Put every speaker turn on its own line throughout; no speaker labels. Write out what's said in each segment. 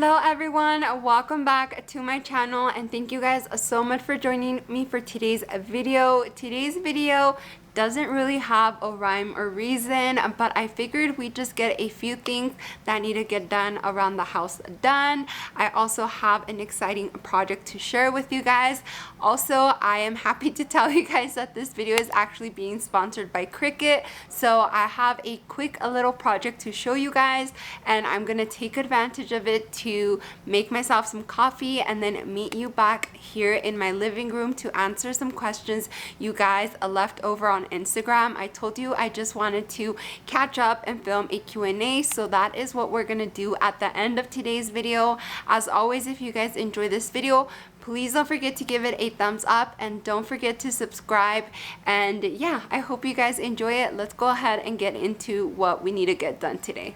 Hello everyone, welcome back to my channel and thank you guys so much for joining me for today's video. Today's video doesn't really have a rhyme or reason, but I figured we'd just get a few things that need to get done around the house done. I also have an exciting project to share with you guys. Also, I am happy to tell you guys that this video is actually being sponsored by Cricut. So I have a quick little project to show you guys and I'm gonna take advantage of it to make myself some coffee and then meet you back here in my living room to answer some questions you guys left over on Instagram. I told you I just wanted to catch up and film a Q&A, so that is what we're gonna do at the end of today's video. As always, if you guys enjoy this video, please don't forget to give it a thumbs up and don't forget to subscribe. And yeah, I hope you guys enjoy it. Let's go ahead and get into what we need to get done today.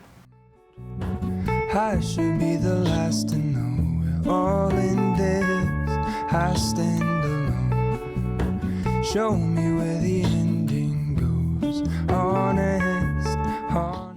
I should be the last to know we're all in this. I stand alone. Show me where the ending goes. Honest, honestly.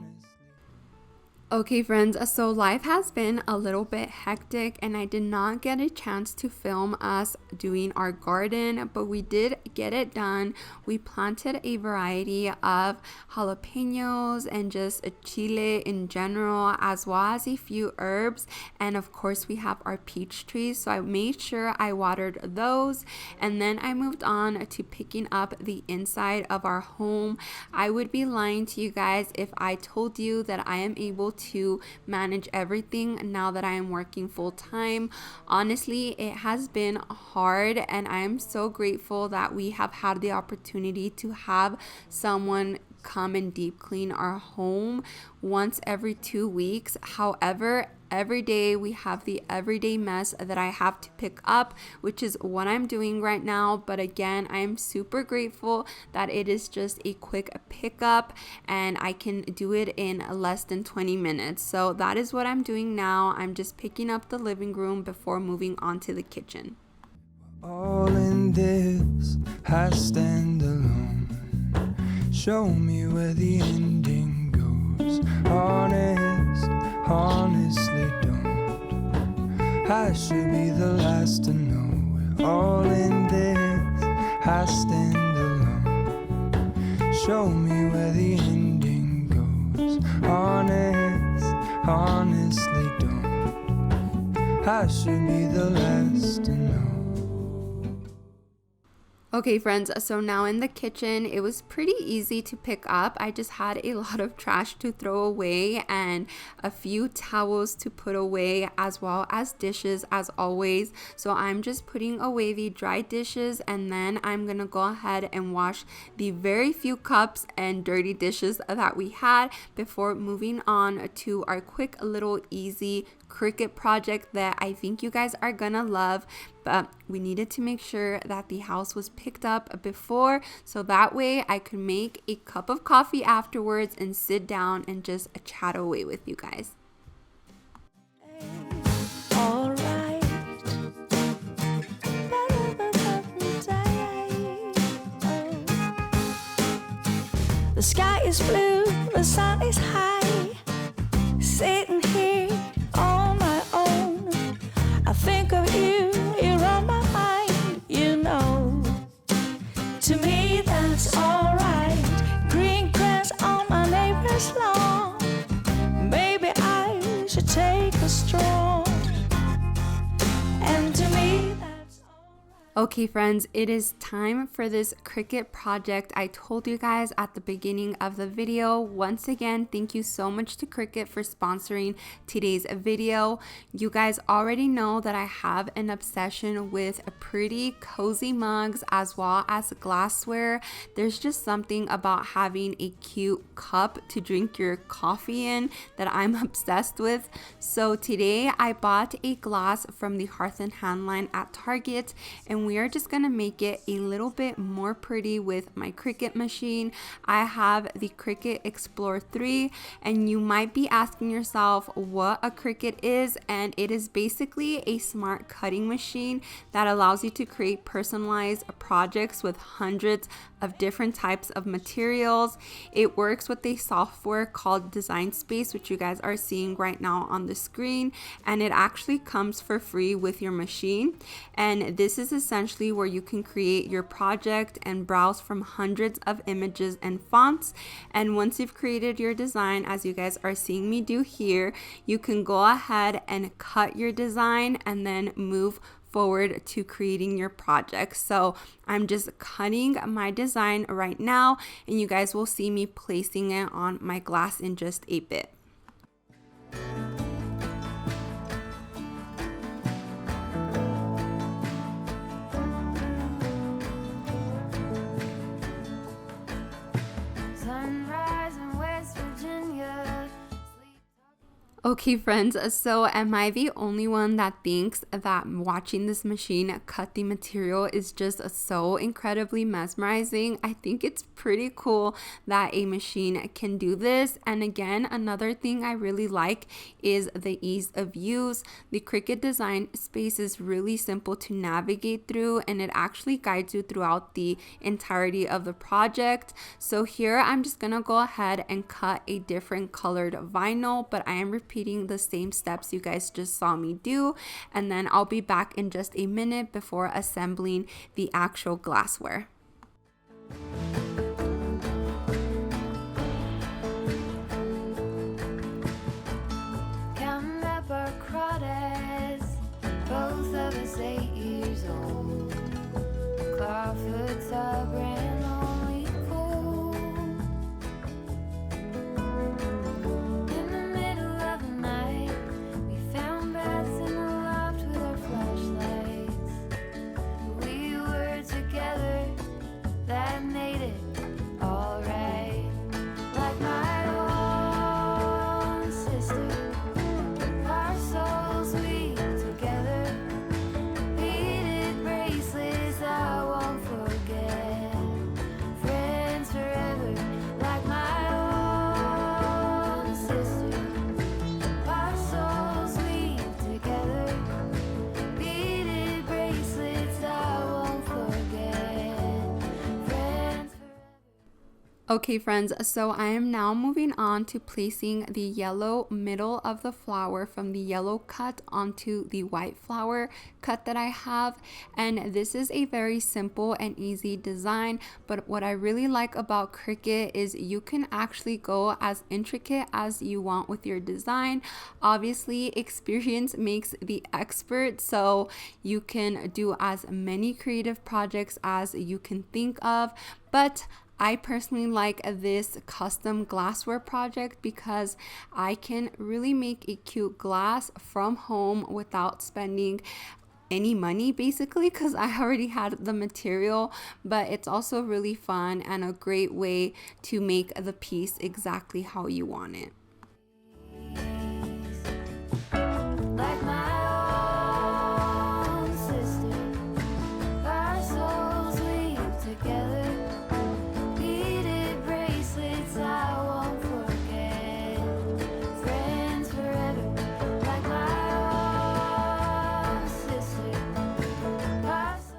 Okay friends, so life has been a little bit hectic and I did not get a chance to film us doing our garden, but we did get it done. We planted a variety of jalapenos and just a chile in general, as well as a few herbs, and of course we have our peach trees, so I made sure I watered those, and then I moved on to picking up the inside of our home. I would be lying to you guys if I told you that I am able to manage everything now that I am working full time. Honestly, it has been hard and I am so grateful that we have had the opportunity to have someone come and deep clean our home once every 2 weeks. However, every day we have the everyday mess that I have to pick up, which is what I'm doing right now. But again, I am super grateful that it is just a quick pickup and I can do it in less than 20 minutes. So that is what I'm doing now. I'm just picking up the living room before moving on to the kitchen.
All in this, I stand alone. Show me where the ending goes. Honest, honestly don't. I should be the last to know we're all in this. I stand alone. Show me where the ending goes. Honest, honestly don't. I should be the last to know.
Okay friends, so now in the kitchen, it was pretty easy to pick up. I just had a lot of trash to throw away and a few towels to put away, as well as dishes as always. So I'm just putting away the dry dishes and then I'm gonna go ahead and wash the very few cups and dirty dishes that we had before moving on to our quick little easy Cricut project that I think you guys are gonna love. But we needed to make sure that the house was picked up before, so that way I could make a cup of coffee afterwards and sit down and just chat away with you guys.
All right. The sky is blue, the sun is high. Sitting here on my own, I think of you, you're on my mind, you know. To me that's alright. Green grass on my neighbor's lawn. Maybe I should take a stroll. And to me that's alright.
Okay friends, it is time for this Cricut project. I told you guys at the beginning of the video. Once again, thank you so much to Cricut for sponsoring today's video. You guys already know that I have an obsession with pretty cozy mugs as well as glassware. There's just something about having a cute cup to drink your coffee in that I'm obsessed with. So today I bought a glass from the Hearth and Hand line at Target, and we are just gonna make it a little bit more pretty with my Cricut machine. I have the Cricut Explore 3, and you might be asking yourself what a Cricut is, and it is basically a smart cutting machine that allows you to create personalized projects with hundreds of different types of materials. It works with a software called Design Space, which you guys are seeing right now on the screen, and it actually comes for free with your machine. And this is essentially where you can create your project and browse from hundreds of images and fonts. And once you've created your design, as you guys are seeing me do here, you can go ahead and cut your design and then move forward to creating your project. So I'm just cutting my design right now, and you guys will see me placing it on my glass in just a bit.
Sunrise in West Virginia.
Okay friends, so am I the only one that thinks that watching this machine cut the material is just so incredibly mesmerizing? I think it's pretty cool that a machine can do this. And again, another thing I really like is the ease of use. The Cricut Design Space is really simple to navigate through, and it actually guides you throughout the entirety of the project. So here I'm just gonna go ahead and cut a different colored vinyl, but I am repeating the same steps you guys just saw me do, and then I'll be back in just a minute before assembling the actual glassware.
Counting up our crawdads, both of us 8 years old. Clawfoot's our brand only cool. In the middle of the night, we found bats in the loft with our flashlights. We were together, that made it alright. Like my own sister, our souls weave together. Beaded bracelets I won't forget. Friends forever, like my own sister. Our souls weave together. Beaded bracelets I won't forget. Friends forever.
Okay friends, so I am now moving on to placing the yellow middle of the flower from the yellow cut onto the white flower cut that I have. And this is a very simple and easy design, but what I really like about Cricut is you can actually go as intricate as you want with your design. Obviously, experience makes the expert, so you can do as many creative projects as you can think of, but I personally like this custom glassware project because I can really make a cute glass from home without spending any money, basically, because I already had the material. But it's also really fun and a great way to make the piece exactly how you want it.
Like my own sister, our souls weave together. Beaded bracelets I won't forget. Friends forever, like my own sister. Our souls.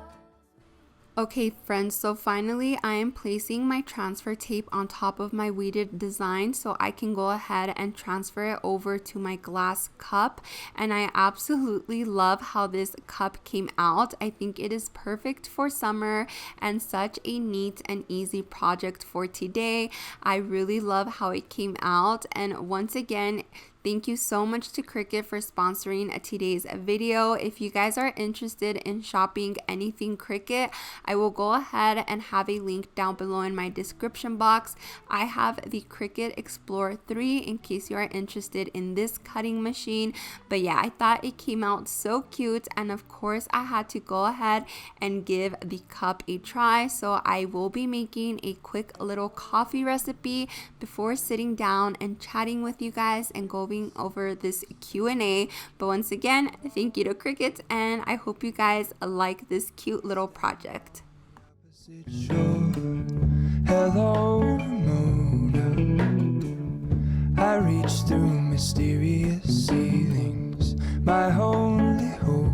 Okay friends, so finally I am placing my transfer tape on top of my weeded design so I can go ahead and transfer it over to my glass cup. And I absolutely love how this cup came out. I think it is perfect for summer and such a neat and easy project for today. I really love how it came out, and once again, thank you so much to Cricut for sponsoring today's video. If you guys are interested in shopping anything Cricut, I will go ahead and have a link down below in my description box. I have the Cricut Explore 3 in case you are interested in this cutting machine. But yeah, I thought it came out so cute, and of course I had to go ahead and give the cup a try. So I will be making a quick little coffee recipe before sitting down and chatting with you guys and going over this Q&A. But once again, thank you to Cricut, and I hope you guys like this cute little project.
Hello, Mona. I reach through mysterious ceilings, my only hope.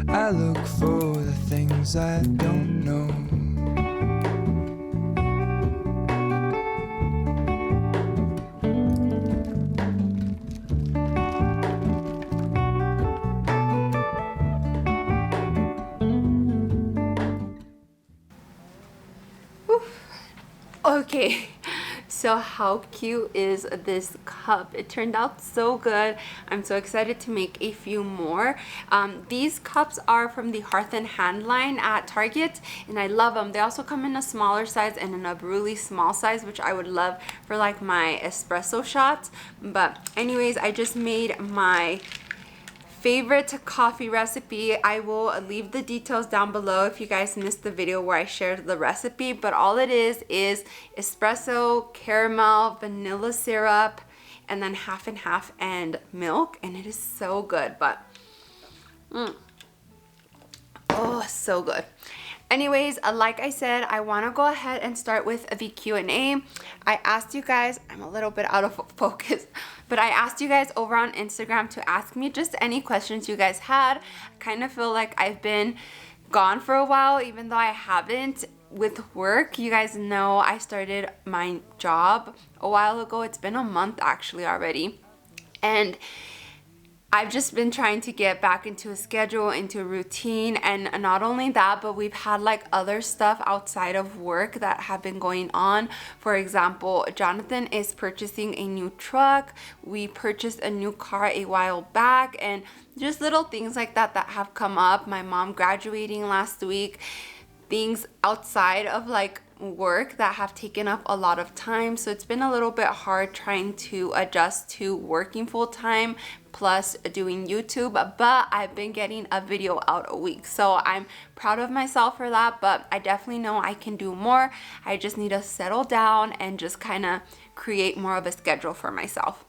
I look for the things I don't know.
Okay, so how cute is this cup? It turned out so good. I'm so excited to make a few more. These cups are from the Hearth and Hand line at Target, and I love them. They also come in a smaller size and in a really small size, which I would love for like my espresso shots. But anyways, I just made my favorite coffee recipe. I will leave the details down below if you guys missed the video where I shared the recipe, but all it is espresso, caramel, vanilla syrup, and then half and half and milk, and it is so good. But oh, so good. Anyways, like I said, I want to go ahead and start with the Q&A. I asked you guys, I'm a little bit out of focus, but I asked you guys over on Instagram to ask me just any questions you guys had. I kind of feel like I've been gone for a while, even though I haven't with work. You guys know I started my job a while ago. It's been a month actually already. And I've just been trying to get back into a schedule, into a routine, and not only that, but we've had like other stuff outside of work that have been going on. For example, Jonathan is purchasing a new truck. We purchased a new car a while back, and just little things like that that have come up. My mom graduating last week, things outside of like work that have taken up a lot of time. So it's been a little bit hard trying to adjust to working full time plus doing YouTube, but I've been getting a video out a week, so I'm proud of myself for that. But I definitely know I can do more. I just need to settle down and just kind of create more of a schedule for myself.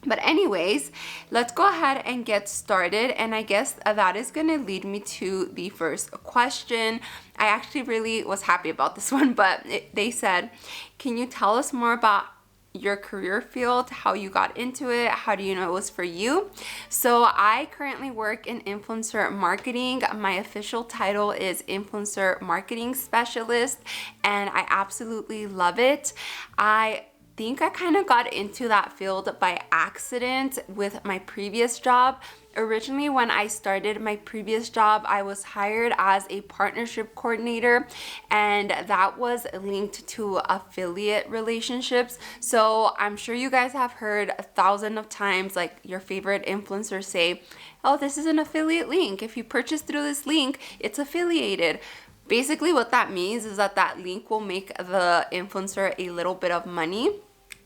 But anyways, let's go ahead and get started, and I guess that is going to lead me to the first question. I actually really was happy about this one, but they said, can you tell us more about your career field, how you got into it, how do you know it was for you? So I currently work in influencer marketing. My official title is influencer marketing specialist, and I absolutely love it. I think I kind of got into that field by accident with my previous job. Originally, when I started my previous job, I was hired as a partnership coordinator, and that was linked to affiliate relationships. So I'm sure you guys have heard 1,000 of times like your favorite influencers say, oh, this is an affiliate link. If you purchase through this link, it's affiliated. Basically what that means is that that link will make the influencer a little bit of money.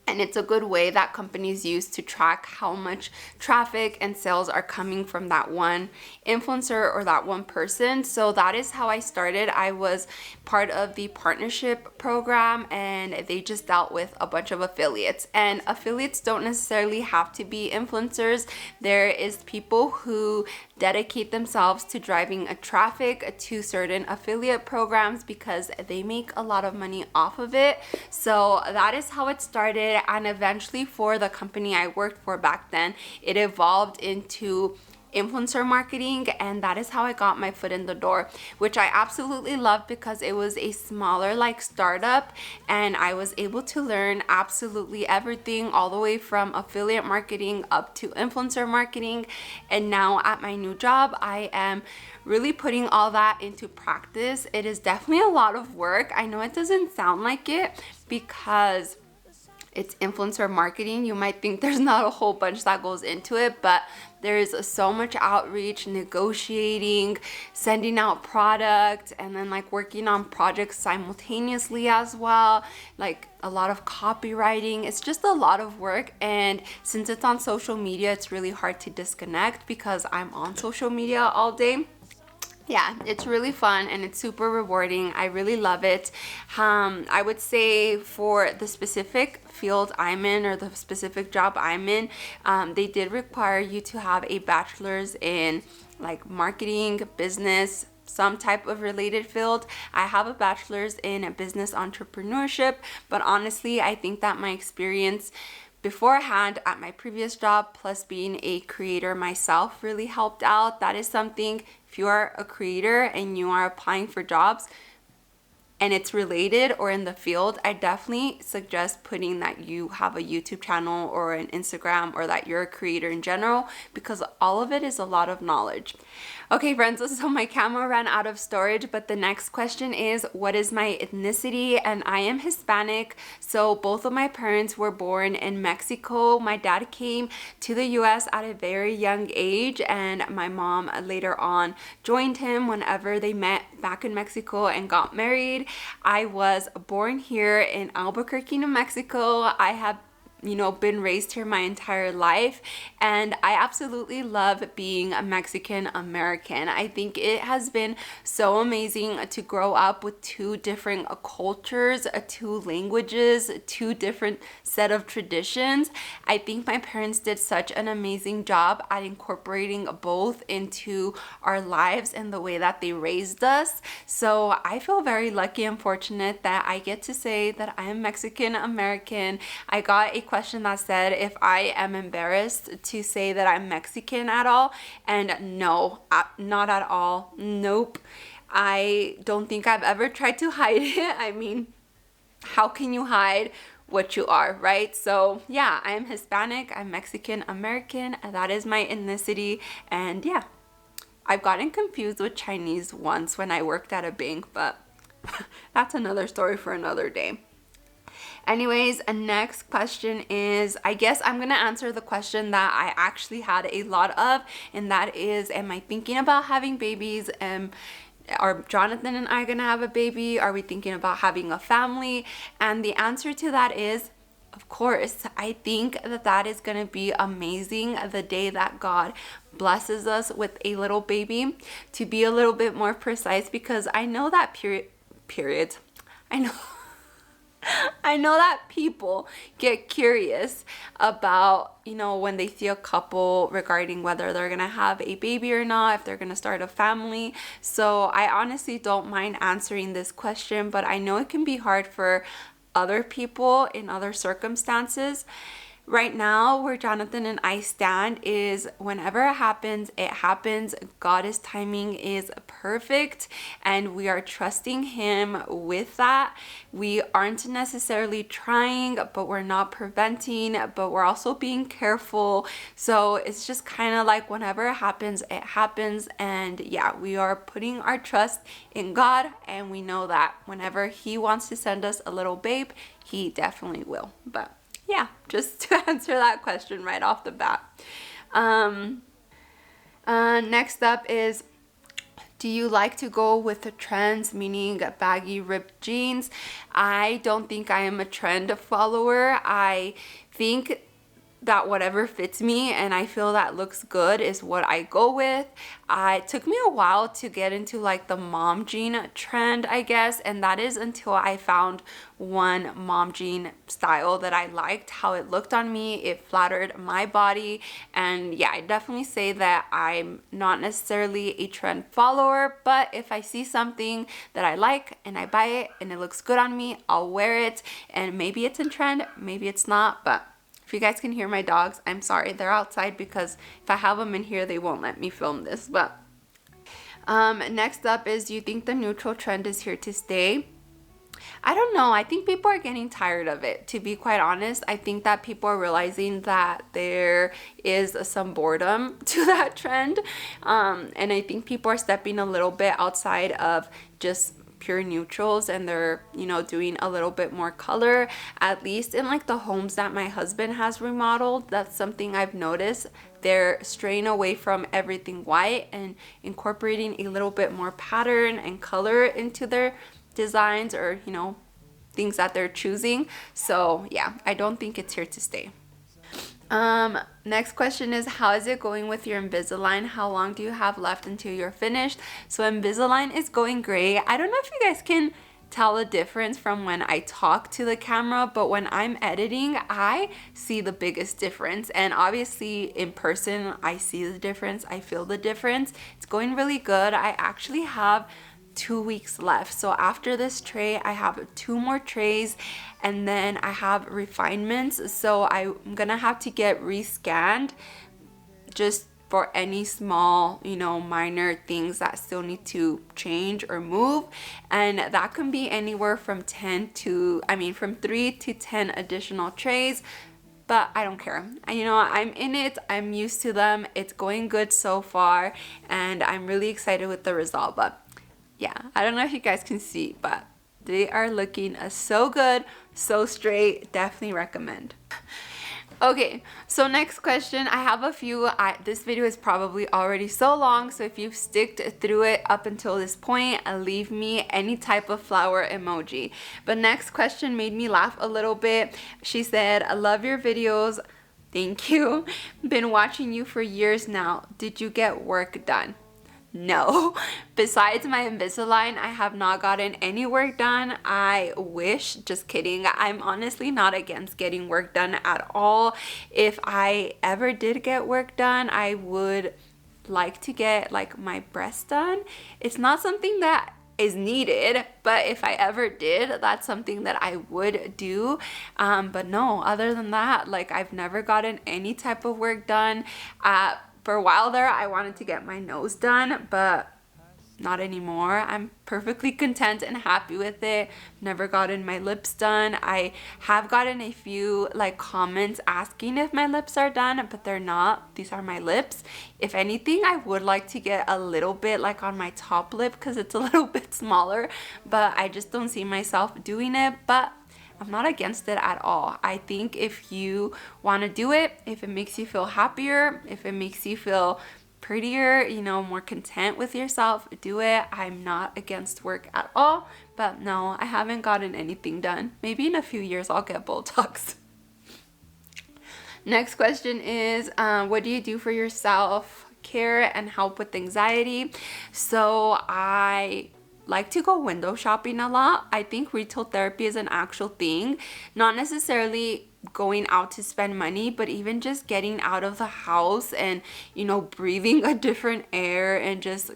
And it's a good way that companies use to track how much traffic and sales are coming from that one influencer or that one person. So that is how I started. I was part of the partnership program, and they just dealt with a bunch of affiliates. And affiliates don't necessarily have to be influencers. There is people who dedicate themselves to driving a traffic to certain affiliate programs because they make a lot of money off of it. So that is how it started, and eventually for the company I worked for back then, it evolved into influencer marketing, and that is how I got my foot in the door, which I absolutely loved because it was a smaller like startup, and I was able to learn absolutely everything, all the way from affiliate marketing up to influencer marketing. And now at my new job, I am really putting all that into practice. It is definitely a lot of work. I know it doesn't sound like it because it's influencer marketing. You might think there's not a whole bunch that goes into it, but there is so much outreach, negotiating, sending out product, and then like working on projects simultaneously as well, like a lot of copywriting. It's just a lot of work, and since it's on social media, it's really hard to disconnect because I'm on social media all day. Yeah, it's really fun and it's super rewarding. I really love it. I would say for the specific field I'm in, or the specific job I'm in, they did require you to have a bachelor's in like marketing, business, some type of related field. I have a bachelor's in business entrepreneurship, but honestly, I think that my experience beforehand at my previous job, plus being a creator myself, really helped out. That is something, if you are a creator and you are applying for jobs, and it's related or in the field, I definitely suggest putting that you have a YouTube channel or an Instagram, or that you're a creator in general, because all of it is a lot of knowledge. Okay, friends, so my camera ran out of storage, but the next question is, what is my ethnicity? And I am Hispanic. So both of my parents were born in Mexico. My dad came to the US at a very young age, and my mom later on joined him whenever they met back in Mexico and got married. I was born here in Albuquerque, New Mexico. I have been raised here my entire life, and I absolutely love being a Mexican American. I think it has been so amazing to grow up with two different cultures, two languages, two different set of traditions. I think my parents did such an amazing job at incorporating both into our lives and the way that they raised us. So I feel very lucky and fortunate that I get to say that I am Mexican American. I got a question that said if I am embarrassed to say that I'm Mexican at all, and no, not at all. Nope. I don't think I've ever tried to hide it. I mean, how can you hide what you are, right? So yeah, I am Hispanic, I'm Mexican American, that is my ethnicity. And yeah, I've gotten confused with Chinese once when I worked at a bank, but that's another story for another day. Anyways, next question is, I guess I'm gonna answer the question that I actually had a lot of, and that is, am I thinking about having babies? Are Jonathan and I gonna have a baby? Are we thinking about having a family? And the answer to that is, of course. I think that is gonna be amazing the day that God blesses us with a little baby. To be a little bit more precise, because I know that periods. I know that people get curious about, when they see a couple regarding whether they're going to have a baby or not, if they're going to start a family. So I honestly don't mind answering this question, but I know it can be hard for other people in other circumstances. Right now, where Jonathan and I stand is, whenever it happens, it happens. God's timing is perfect, and we are trusting Him with that. We aren't necessarily trying, but we're not preventing, but we're also being careful. So it's just kind of like, whenever it happens, it happens. And yeah, we are putting our trust in God, and we know that whenever He wants to send us a little babe, He definitely will. But yeah, just to answer that question right off the bat. Next up is, do you like to go with the trends, meaning baggy ripped jeans? I don't think I am a trend follower. I think that whatever fits me and I feel that looks good is what I go with. It took me a while to get into like the mom jean trend, I guess, and that is until I found one mom jean style that I liked how it looked on me. It flattered my body, and yeah, I definitely say that I'm not necessarily a trend follower, but if I see something that I like and I buy it and it looks good on me, I'll wear it. And maybe it's in trend, maybe it's not, but if you guys can hear my dogs, I'm sorry. They're outside because if I have them in here, they won't let me film this. But next up is, do you think the neutral trend is here to stay? I don't know. I think people are getting tired of it, to be quite honest. I think that people are realizing that there is some boredom to that trend. And I think people are stepping a little bit outside of just pure neutrals, and they're doing a little bit more color, at least in like the homes that my husband has remodeled. That's something I've noticed. They're straying away from everything white and incorporating a little bit more pattern and color into their designs, or things that they're choosing. So yeah, I don't think it's here to stay. Next question is, how is it going with your Invisalign? How long do you have left until you're finished? So Invisalign is going great. I don't know if you guys can tell the difference from when I talk to the camera, but when I'm editing, I see the biggest difference. And obviously in person, I see the difference. I feel the difference. It's going really good. I actually have 2 weeks left. So after this tray, I have 2 more trays, and then I have refinements. So I'm gonna have to get rescanned just for any small, minor things that still need to change or move. And that can be anywhere from from 3 to 10 additional trays. But I don't care. I'm in it. I'm used to them. It's going good so far. And I'm really excited with the result. But yeah, I don't know if you guys can see, but they are looking so good, so straight. Definitely recommend. Okay, so next question. I have a few. This video is probably already so long, so if you've sticked through it up until this point, leave me any type of flower emoji. But next question made me laugh a little bit. She said, "I love your videos." Thank you. Been watching you for years now. Did you get work done? No. Besides my Invisalign, I have not gotten any work done. I wish. Just kidding. I'm honestly not against getting work done at all. If I ever did get work done, I would like to get like my breasts done. It's not something that is needed, but if I ever did, that's something that I would do. But no, other than that, like I've never gotten any type of work done. For a while there, I wanted to get my nose done, but not anymore. I'm perfectly content and happy with it. Never gotten my lips done. I have gotten a few like comments asking if my lips are done, but they're not. These are my lips. If anything, I would like to get a little bit like on my top lip because it's a little bit smaller, but I just don't see myself doing it. But I'm not against it at all. I think if you want to do it, if it makes you feel happier, if it makes you feel prettier, more content with yourself, do it. I'm not against work at all, but no, I haven't gotten anything done. Maybe in a few years I'll get Botox. Next question is, what do you do for your self-care and help with anxiety? So I like to go window shopping a lot. I think retail therapy is an actual thing, not necessarily going out to spend money, but even just getting out of the house and breathing a different air and just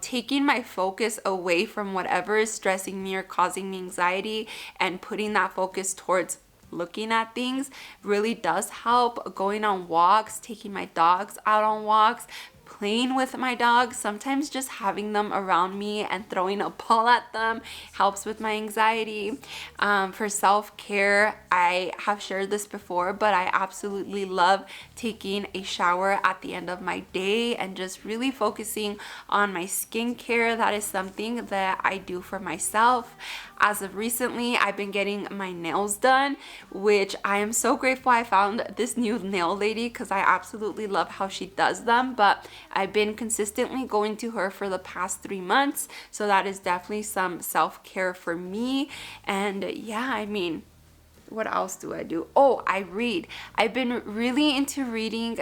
taking my focus away from whatever is stressing me or causing me anxiety and putting that focus towards looking at things really does help. Going on walks, taking my dogs out on walks, playing with my dogs, sometimes just having them around me and throwing a ball at them helps with my anxiety. For self-care, I have shared this before, but I absolutely love taking a shower at the end of my day and just really focusing on my skincare. That is something that I do for myself. As of recently, I've been getting my nails done, which I am so grateful I found this new nail lady because I absolutely love how she does them. But I've been consistently going to her for the past 3 months, so that is definitely some self-care for me. And yeah, what else do I do? Oh, I read. I've been really into reading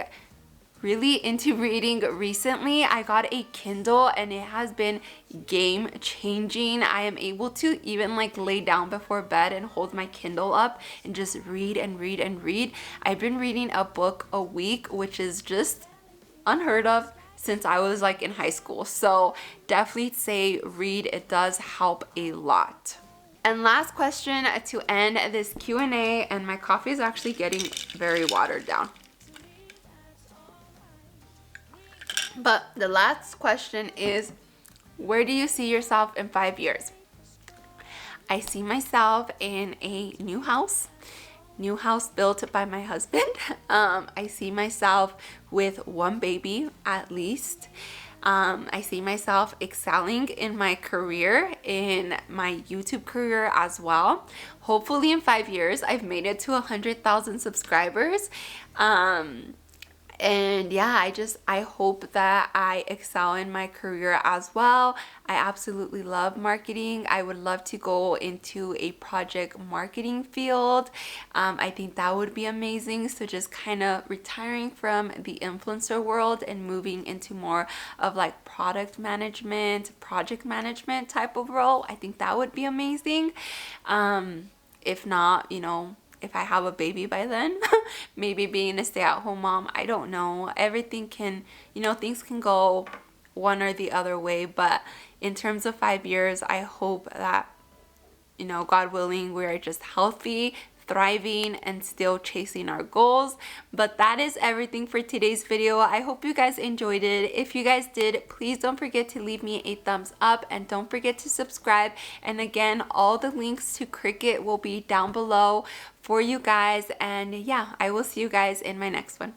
recently. I got a Kindle and it has been game changing. I am able to even like lay down before bed and hold my Kindle up and just read and read and read. I've been reading a book a week, which is just unheard of since I was like in high school. So definitely say read. It does help a lot. And last question to end this Q&A, and my coffee is actually getting very watered down. But the last question is, where do you see yourself in 5 years? I see myself in a new house built by my husband. I see myself with 1 baby at least. I see myself excelling in my career, in my YouTube career as well. Hopefully in 5 years, I've made it to 100,000 subscribers. And yeah, I hope that I excel in my career as well. I absolutely love marketing. I would love to go into a project marketing field. I think that would be amazing. So just kind of retiring from the influencer world and moving into more of like product management, project management type of role. I think that would be amazing. If not, if I have a baby by then, maybe being a stay-at-home mom, I don't know. Everything can, things can go one or the other way. But in terms of 5 years, I hope that, God willing, we're just healthy, thriving and still chasing our goals. But that is everything for today's video. I hope you guys enjoyed it. If you guys did, please don't forget to leave me a thumbs up and don't forget to subscribe. And again, all the links to Cricut will be down below for you guys. And yeah, I will see you guys in my next one.